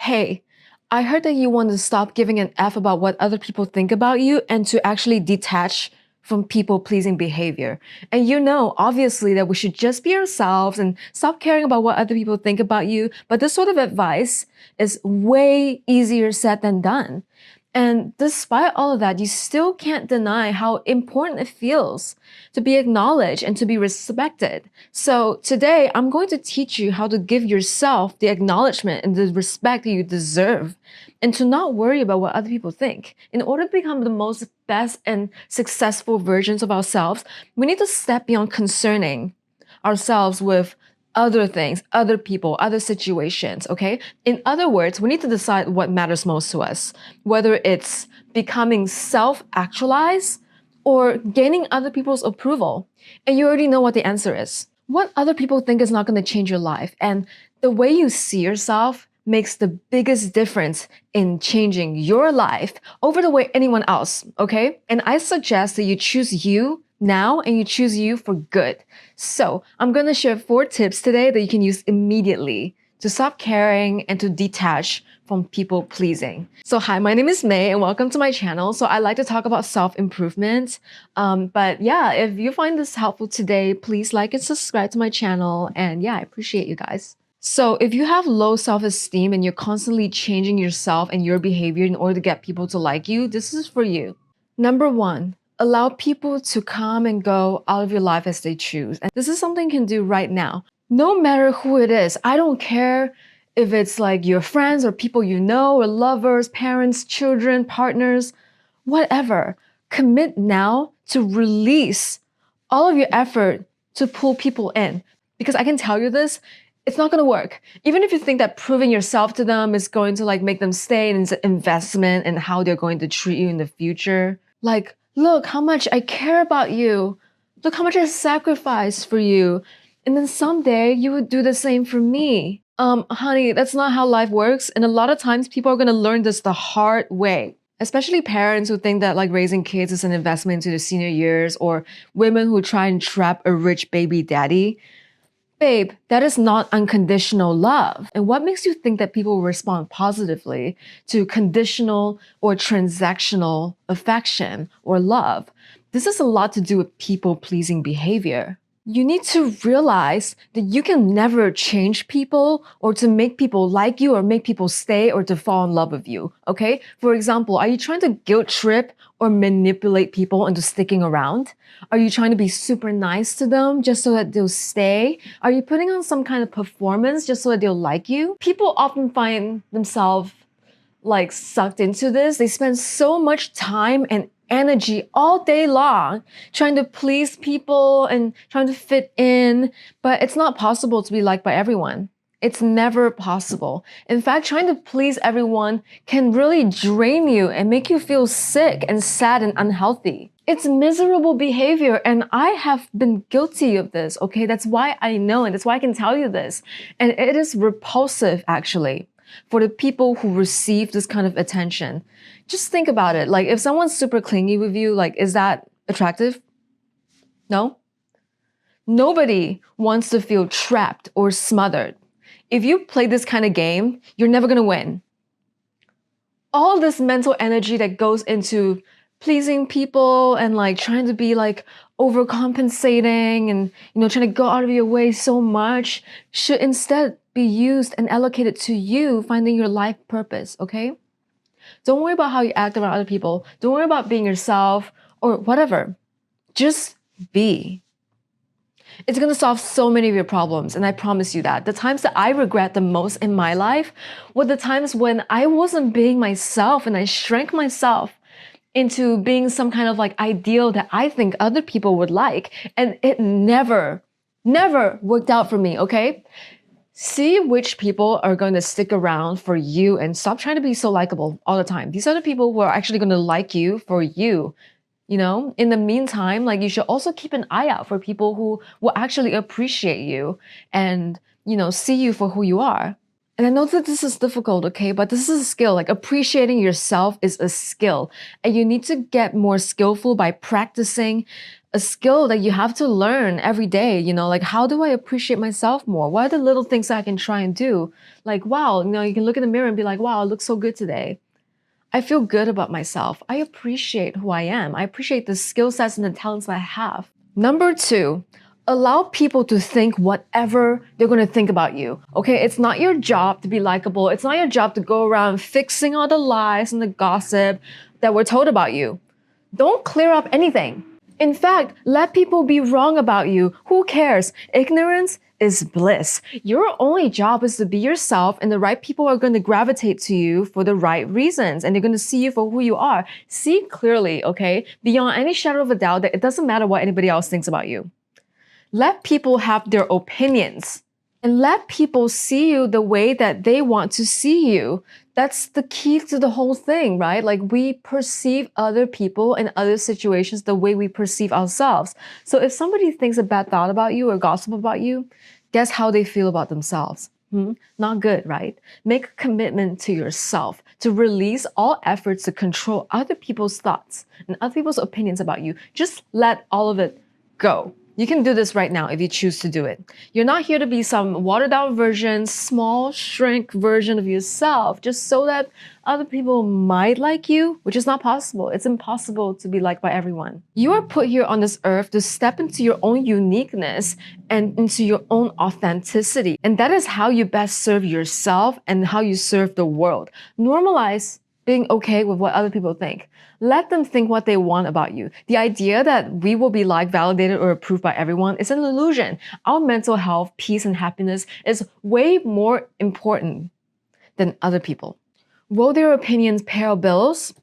Hey, I heard that you want to stop giving an F about what other people think about you and to actually detach from people pleasing behavior. And you know, obviously, that we should just be ourselves and stop caring about what other people think about you. But this sort of advice is way easier said than done. And despite all of that, you still can't deny how important it feels to be acknowledged and to be respected. So today, I'm going to teach you how to give yourself the acknowledgement and the respect that you deserve and to not worry about what other people think. In order to become the most best and successful versions of ourselves, we need to step beyond concerning ourselves with other things, other people, other situations, okay? In other words, we need to decide what matters most to us, whether it's becoming self-actualized or gaining other people's approval. And you already know what the answer is. What other people think is not going to change your life. And the way you see yourself makes the biggest difference in changing your life over the way anyone else, okay? And I suggest that you choose you now and you choose you for good. So I'm going to share 4 tips today that you can use immediately to stop caring and to detach from people pleasing. So hi, my name is May and welcome to my channel. So I like to talk about self-improvement. But yeah, if you find this helpful today, please like and subscribe to my channel. And yeah, I appreciate you guys. So if you have low self-esteem and you're constantly changing yourself and your behavior in order to get people to like you, this is for you. Number 1, allow people to come and go out of your life as they choose. And this is something you can do right now. No matter who it is, I don't care if it's like your friends or people you know or lovers, parents, children, partners, whatever. Commit now to release all of your effort to pull people in. Because I can tell you this, it's not gonna work. Even if you think that proving yourself to them is going to like make them stay and it's an investment in how they're going to treat you in the future. Like, look how much I care about you. Look how much I sacrificed for you. And then someday you would do the same for me. Honey, that's not how life works. And a lot of times people are gonna learn this the hard way. Especially parents who think that like raising kids is an investment into the senior years, or women who try and trap a rich baby daddy. Babe, that is not unconditional love. And what makes you think that people will respond positively to conditional or transactional affection or love? This has a lot to do with people-pleasing behavior. You need to realize that you can never change people or to make people like you or make people stay or to fall in love with you, okay? For example, are you trying to guilt trip or manipulate people into sticking around? Are you trying to be super nice to them just so that they'll stay? Are you putting on some kind of performance just so that they'll like you? People often find themselves like sucked into this. They spend so much time and energy all day long trying to please people and trying to fit in, but it's not possible to be liked by everyone. It's never possible. In fact, trying to please everyone can really drain you and make you feel sick and sad and unhealthy. It's miserable behavior, and I have been guilty of this, okay? That's why I know, and that's why I can tell you this. And it is repulsive, actually, for the people who receive this kind of attention. Just think about it. Like, if someone's super clingy with you, like, is that attractive? No? Nobody wants to feel trapped or smothered. If you play this kind of game, you're never gonna win. All this mental energy that goes into pleasing people and like trying to be like overcompensating and trying to go out of your way so much should instead be used and allocated to you finding your life purpose, okay? Don't worry about how you act around other people. Don't worry about being yourself or whatever. Just be. It's gonna solve so many of your problems, and I promise you that. The times that I regret the most in my life were the times when I wasn't being myself and I shrank myself into being some kind of like ideal that I think other people would like. And it never worked out for me, okay? See which people are going to stick around for you and stop trying to be so likable all the time. These are the people who are actually going to like you for you. In the meantime, like you should also keep an eye out for people who will actually appreciate you and, see you for who you are. And I know that this is difficult, okay? But this is a skill. Like appreciating yourself is a skill. And you need to get more skillful by practicing a skill that you have to learn every day, like how do I appreciate myself more? What are the little things that I can try and do? Like, wow, you can look in the mirror and be like, wow, I look so good today. I feel good about myself. I appreciate who I am. I appreciate the skill sets and the talents that I have. Number 2, allow people to think whatever they're going to think about you. Okay, it's not your job to be likable. It's not your job to go around fixing all the lies and the gossip that we're told about you. Don't clear up anything. In fact, let people be wrong about you. Who cares? Ignorance is bliss. Your only job is to be yourself, and the right people are going to gravitate to you for the right reasons, and they're going to see you for who you are. See clearly, okay? Beyond any shadow of a doubt that it doesn't matter what anybody else thinks about you. Let people have their opinions. And let people see you the way that they want to see you. That's the key to the whole thing, right? Like we perceive other people and other situations the way we perceive ourselves. So if somebody thinks a bad thought about you or gossip about you, guess how they feel about themselves? Not good, right? Make a commitment to yourself to release all efforts to control other people's thoughts and other people's opinions about you. Just let all of it go. You can do this right now if you choose to do it. You're not here to be some watered down version, small shrink version of yourself, just so that other people might like you, which is not possible. It's impossible to be liked by everyone. You are put here on this earth to step into your own uniqueness and into your own authenticity. And that is how you best serve yourself and how you serve the world. Normalize being okay with what other people think. Let them think what they want about you. The idea that we will be liked, validated, or approved by everyone is an illusion. Our mental health, peace, and happiness is way more important than other people. Will their opinions pay our bills?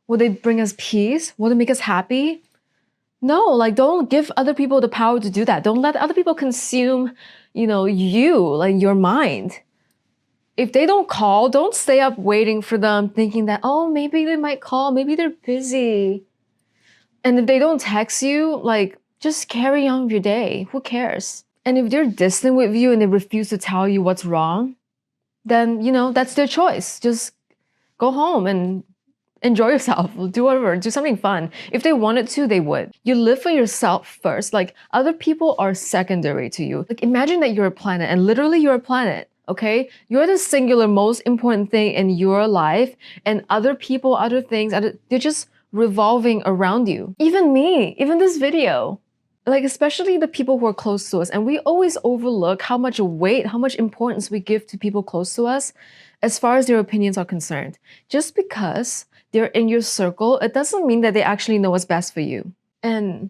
Will they bring us peace? Will they make us happy? No, like don't give other people the power to do that. Don't let other people consume, like your mind. If they don't call, don't stay up waiting for them thinking that, oh, maybe they might call, maybe they're busy. And if they don't text you, like just carry on with your day. Who cares? And if they're distant with you and they refuse to tell you what's wrong, then, that's their choice. Just go home and enjoy yourself, do whatever, do something fun. If they wanted to, they would. You live for yourself first. Like other people are secondary to you. Like imagine that you're a planet and literally you're a planet. Okay? You're the singular most important thing in your life, and other people, other things, they're just revolving around you. Even me, even this video. Like especially the people who are close to us, and we always overlook how much weight, how much importance we give to people close to us as far as their opinions are concerned. Just because they're in your circle, it doesn't mean that they actually know what's best for you. And,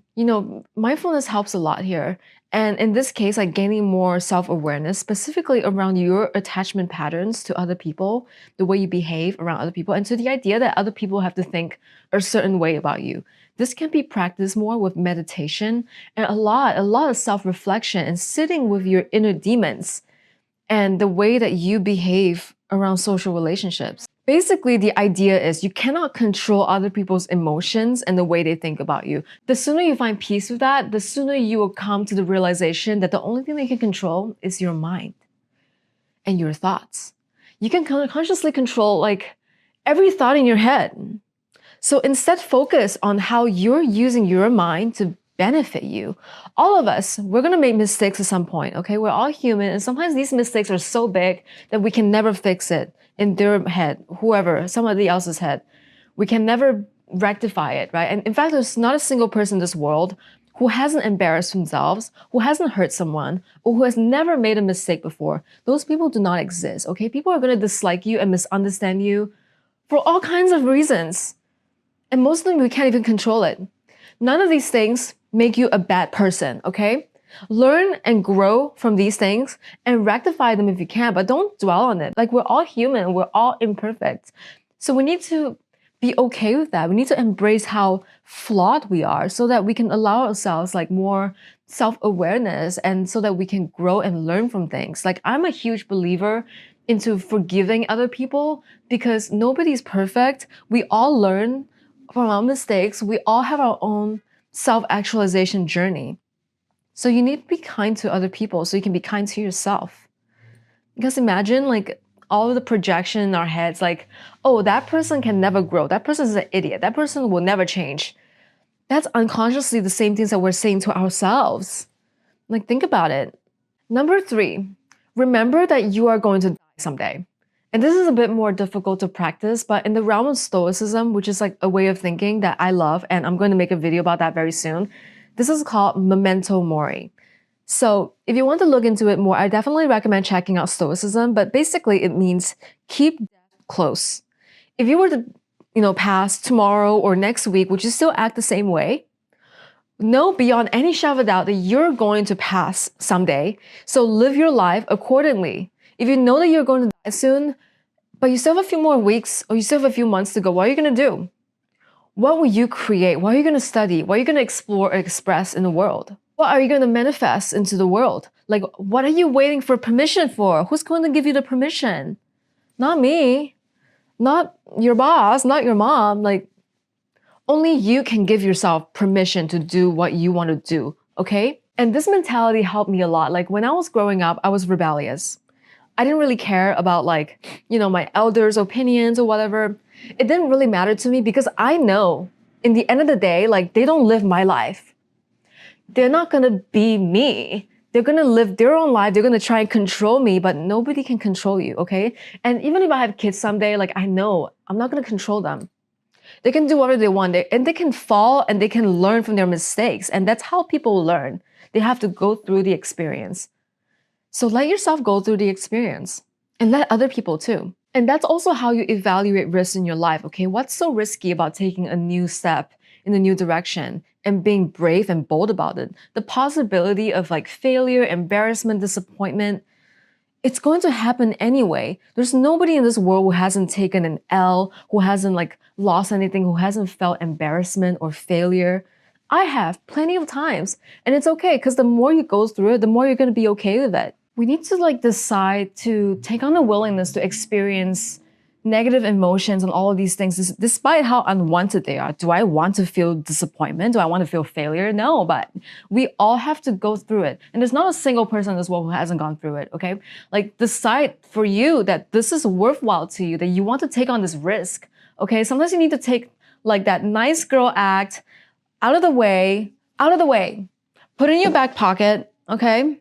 mindfulness helps a lot here. And in this case, like gaining more self-awareness, specifically around your attachment patterns to other people, the way you behave around other people, and to the idea that other people have to think a certain way about you. This can be practiced more with meditation and a lot of self-reflection and sitting with your inner demons and the way that you behave around social relationships. Basically, the idea is you cannot control other people's emotions and the way they think about you. The sooner you find peace with that, the sooner you will come to the realization that the only thing that you can control is your mind and your thoughts. You can consciously control like every thought in your head. So instead, focus on how you're using your mind to benefit you. All of us, we're going to make mistakes at some point, okay? We're all human, and sometimes these mistakes are so big that we can never fix it in their head, whoever, somebody else's head. We can never rectify it, right? And in fact, there's not a single person in this world who hasn't embarrassed themselves, who hasn't hurt someone, or who has never made a mistake before. Those people do not exist, okay? People are going to dislike you and misunderstand you for all kinds of reasons. And most of them, we can't even control it. None of these things make you a bad person, okay? Learn and grow from these things and rectify them if you can, but don't dwell on it. Like we're all human, we're all imperfect. So we need to be okay with that. We need to embrace how flawed we are so that we can allow ourselves like more self-awareness and so that we can grow and learn from things. Like I'm a huge believer into forgiving other people because nobody's perfect. We all learn from our mistakes. We all have our own self-actualization journey. So you need to be kind to other people so you can be kind to yourself. Because imagine like all of the projection in our heads, like, oh, that person can never grow. That person is an idiot. That person will never change. That's unconsciously the same things that we're saying to ourselves. Like, think about it. Number 3, remember that you are going to die someday. And this is a bit more difficult to practice, but in the realm of Stoicism, which is like a way of thinking that I love, and I'm going to make a video about that very soon, this is called memento mori. So if you want to look into it more, I definitely recommend checking out Stoicism, but basically it means keep death close. If you were to, pass tomorrow or next week, would you still act the same way? Know beyond any shadow of a doubt that you're going to pass someday, so live your life accordingly. If you know that you're going to die soon, but you still have a few more weeks or you still have a few months to go, what are you going to do? What will you create? What are you going to study? What are you going to explore or express in the world? What are you going to manifest into the world? Like, what are you waiting for permission for? Who's going to give you the permission? Not me, not your boss, not your mom. Like, only you can give yourself permission to do what you want to do, okay? And this mentality helped me a lot. Like, when I was growing up, I was rebellious. I didn't really care about my elders' opinions or whatever. It didn't really matter to me because I know in the end of the day, they don't live my life. They're not gonna be me. They're gonna live their own life. They're gonna try and control me, but nobody can control you, okay? And even if I have kids someday, I know I'm not gonna control them. They can do whatever they want, and they can fall and they can learn from their mistakes. And that's how people learn. They have to go through the experience. So let yourself go through the experience and let other people too. And that's also how you evaluate risks in your life, okay? What's so risky about taking a new step in a new direction and being brave and bold about it? The possibility of failure, embarrassment, disappointment, it's going to happen anyway. There's nobody in this world who hasn't taken an L, who hasn't lost anything, who hasn't felt embarrassment or failure. I have plenty of times, and it's okay because the more you go through it, the more you're going to be okay with it. We need to decide to take on the willingness to experience negative emotions and all of these things, despite how unwanted they are. Do I want to feel disappointment? Do I want to feel failure? No, but we all have to go through it. And there's not a single person in this world who hasn't gone through it, okay? Decide for you that this is worthwhile to you, that you want to take on this risk, okay? Sometimes you need to take that nice girl act out of the way, put it in your back pocket, okay?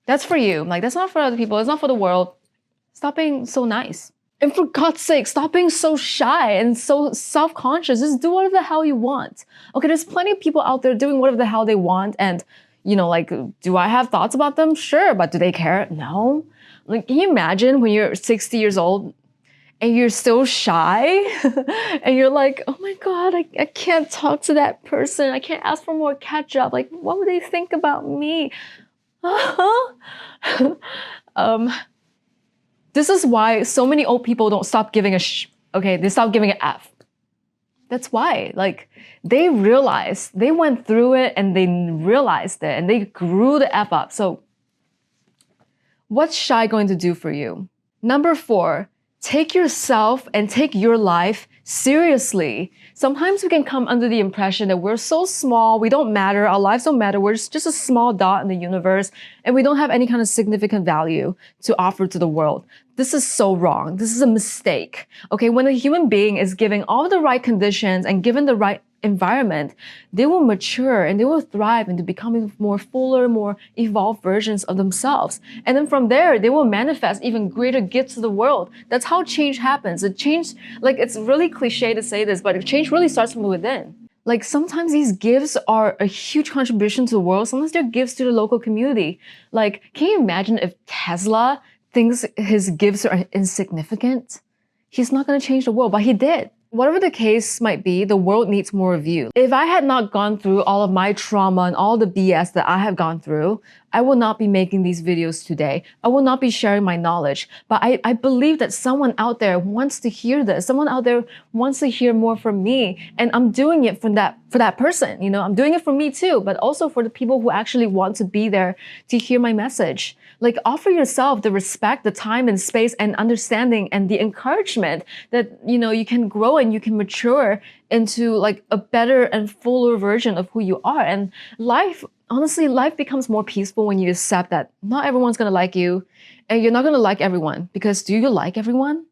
That's for you. That's not for other people. It's not for the world. Stop being so nice. And for God's sake, stop being so shy and so self-conscious. Just do whatever the hell you want. Okay, there's plenty of people out there doing whatever the hell they want. And, do I have thoughts about them? Sure, but do they care? No. Can you imagine when you're 60 years old and you're still shy and you're oh my God, I can't talk to that person. I can't ask for more ketchup. What would they think about me? This is why so many old people don't stop giving a okay? They stop giving an F. That's why. They realized, they went through it and they realized it and they grew the F up. So what's shy going to do for you? Number 4, take yourself and take your life seriously. Sometimes we can come under the impression that we're so small, we don't matter, our lives don't matter, we're just a small dot in the universe, and we don't have any kind of significant value to offer to the world. This is so wrong. This is a mistake. Okay, when a human being is given all the right conditions and given the right environment, they will mature and they will thrive into becoming more fuller, more evolved versions of themselves. And then from there, they will manifest even greater gifts to the world. That's how change happens. It change, it's really cliche to say this, but change really starts from within. Sometimes these gifts are a huge contribution to the world. Sometimes they're gifts to the local community. Can you imagine if Tesla thinks his gifts are insignificant? He's not going to change the world, but he did. Whatever the case might be, the world needs more of you. If I had not gone through all of my trauma and all the BS that I have gone through, I will not be making these videos today. I will not be sharing my knowledge. But I believe that someone out there wants to hear this. Someone out there wants to hear more from me. And I'm doing it for that person. I'm doing it for me too, but also for the people who actually want to be there to hear my message. Offer yourself the respect, the time and space and understanding and the encouragement that, you can grow and you can mature into a better and fuller version of who you are. And honestly, life becomes more peaceful when you accept that not everyone's going to like you and you're not going to like everyone, because do you like everyone?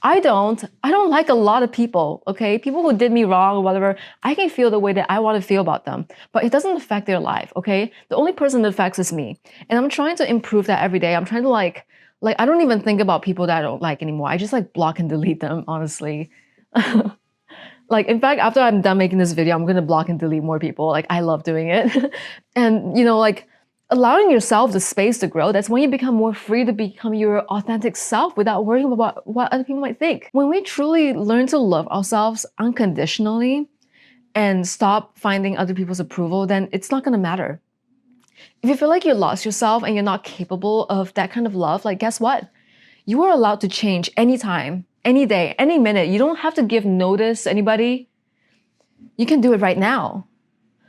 I don't like a lot of people, okay? People who did me wrong or whatever, I can feel the way that I want to feel about them, but it doesn't affect their life, okay? The only person that affects is me. And I'm trying to improve that every day. I'm trying to like I don't even think about people that I don't like anymore. I just like block and delete them, honestly. Like, in fact, after I'm done making this video, I'm gonna block and delete more people. Like, I love doing it. And, like, allowing yourself the space to grow, that's when you become more free to become your authentic self without worrying about what other people might think. When we truly learn to love ourselves unconditionally and stop finding other people's approval, then it's not gonna matter. If you feel like you lost yourself and you're not capable of that kind of love, like, guess what? You are allowed to change anytime, any day, any minute. You don't have to give notice to anybody. You can do it right now.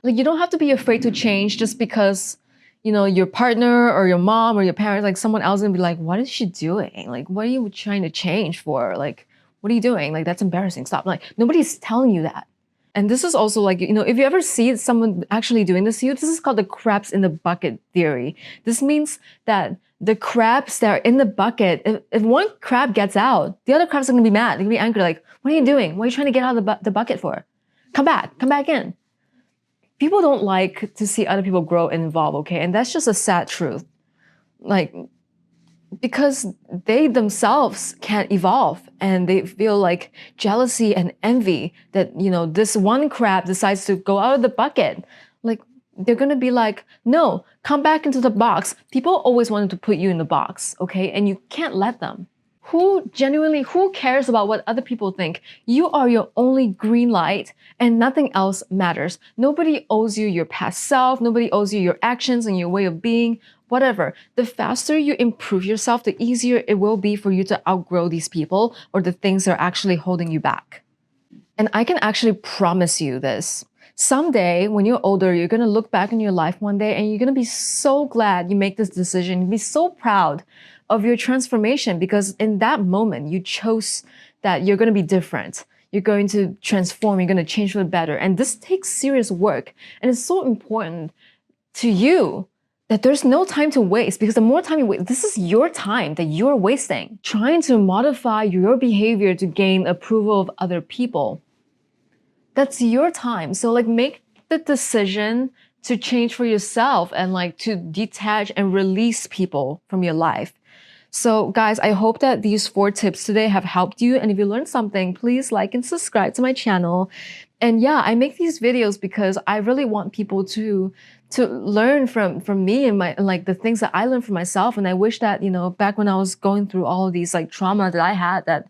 Like, you don't have to be afraid to change just because, your partner or your mom or your parents, like someone else is gonna be like, what is she doing? Like, what are you trying to change for? Like, what are you doing? Like, that's embarrassing. Stop. Like, nobody's telling you that. And this is also like, if you ever see someone actually doing this to you, this is called the crabs in the bucket theory. This means that the crabs that are in the bucket, if one crab gets out, the other crabs are gonna be mad. They're gonna be angry, like, what are you doing? What are you trying to get out of the bucket for? Come back in. People don't like to see other people grow and evolve, okay? And that's just a sad truth. Like, because they themselves can't evolve and they feel like jealousy and envy that, this one crab decides to go out of the bucket. Like, they're gonna be like, no, come back into the box. People always wanted to put you in the box, okay? And you can't let them. Who cares about what other people think? You are your only green light and nothing else matters. Nobody owes you your past self. Nobody owes you your actions and your way of being, whatever. The faster you improve yourself, the easier it will be for you to outgrow these people or the things that are actually holding you back. And I can actually promise you this. Someday, when you're older, you're gonna look back in your life one day and you're gonna be so glad you make this decision. You'll be so proud of your transformation because in that moment, you chose that you're gonna be different. You're going to transform, you're gonna change for the better. And this takes serious work. And it's so important to you that there's no time to waste because the more time you waste, this is your time that you're wasting trying to modify your behavior to gain approval of other people. That's your time. So like make the decision to change for yourself and like to detach and release people from your life. So guys, I hope that these 4 tips today have helped you. And if you learned something, please like and subscribe to my channel. And yeah, I make these videos because I really want people to learn from me and my like the things that I learned from myself. And I wish that, back when I was going through all of these like trauma that I had, that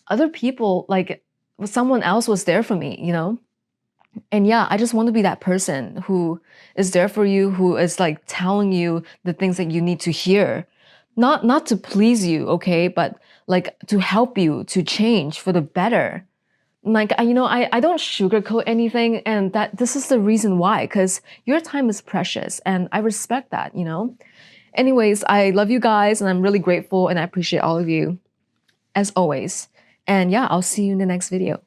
other people, like someone else was there for me, And yeah, I just want to be that person who is there for you, who is like telling you the things that you need to hear. Not to please you, okay, but like to help you to change for the better. Like I don't sugarcoat anything, and that this is the reason why, because your time is precious and I respect that, Anyways, I love you guys and I'm really grateful and I appreciate all of you as always. And yeah, I'll see you in the next video.